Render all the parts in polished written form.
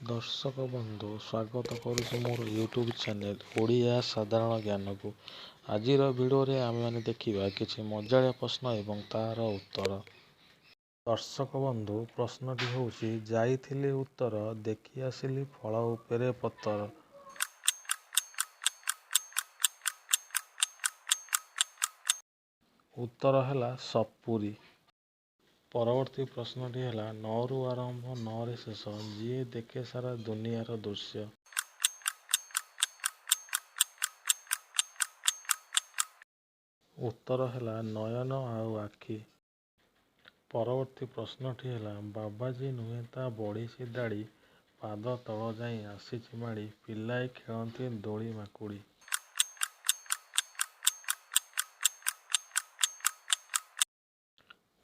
दर्शक बंधु स्वागत करुछु मोर यूट्यूब चैनल ओडिया साधारण ज्ञान को। आज भिडियो रे आम मैंने देखा किसी मजालिया प्रश्न एवं तार उत्तर। दर्शक बंधु प्रश्नटी होउछि जाइथिली उत्तर देखि आसिली फल उपरे पत्तर। उत्तर है सपुरी। परवर्ती प्रश्नटी है नरु आरंभ नरे शेष जी देखे सारा दुनियार दृश्य। उत्तर है नयन आउ आखि। परवर्ती प्रश्नटी है बाबाजी नुहे ता बड़ी दाढ़ी पाद तल जाई आसीची माड़ी पिलाई खेलती दोली माकुड़ी।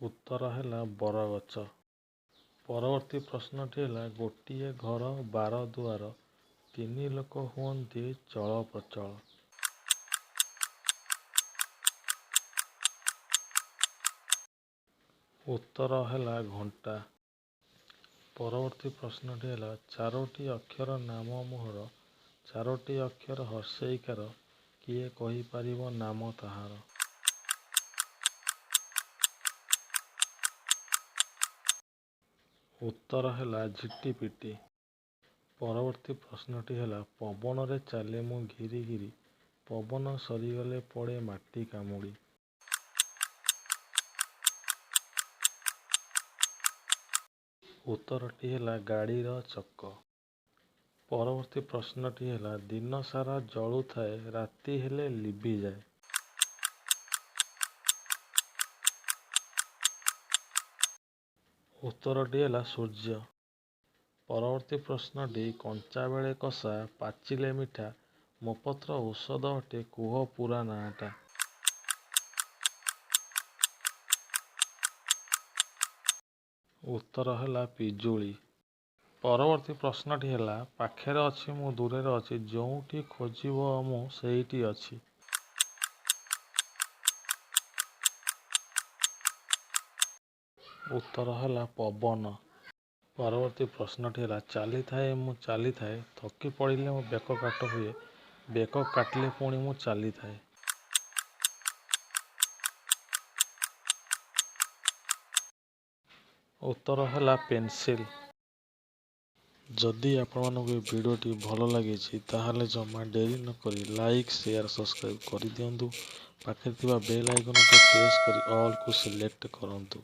उत्तर है बरगछ। परवर्ती प्रश्नटी है गोटिए घर 12 दुआर 3 लोक हुअन्ति चल प्रचल। उत्तर है घंटा। परवर्ती प्रश्नटी है 4टी अक्षर नाम मोहर 4टी अक्षर हर्षईकार किए कही पारिबो नाम ताहार। उत्तर है झिट्टिपिटी। परवर्ती प्रश्नटी है पवन रे चाले मु घिरी घिरी पवन सरीगले पड़े माटी कामुड़ी। उत्तरटी है गाड़ीर चक। परवर्ती प्रश्नटी है दिन सारा जलु थाए राति हेले लिभि जाए। उत्तरटी है सूर्य। परवर्ती प्रश्नटी कंचा बेले कषा पाचिले मिठा मो पत्र औषध अटे कुह पूरा नाटा। उत्तर है पिजुली। परवर्ती प्रश्नटी है पाखेरे अछि मु दूरे अछि जोउठी खोजिबो मु सेठी अछि। उत्तर है पवन। परवर्ती प्रश्नटी है चली थाए मु चली थाए थकी पड़िले मो बेक काट हुए बेक काटिले पुणी मु चली थाए। उत्तर है पेंसिल। जदि आपण भिडियोटी भल लगी ताहले जमा डेरी नक लाइक शेयर सब्सक्राइब कर दिंतु। पाखे बेल आइकन को प्रेस कर ऑल को सिलेक्ट करंतु।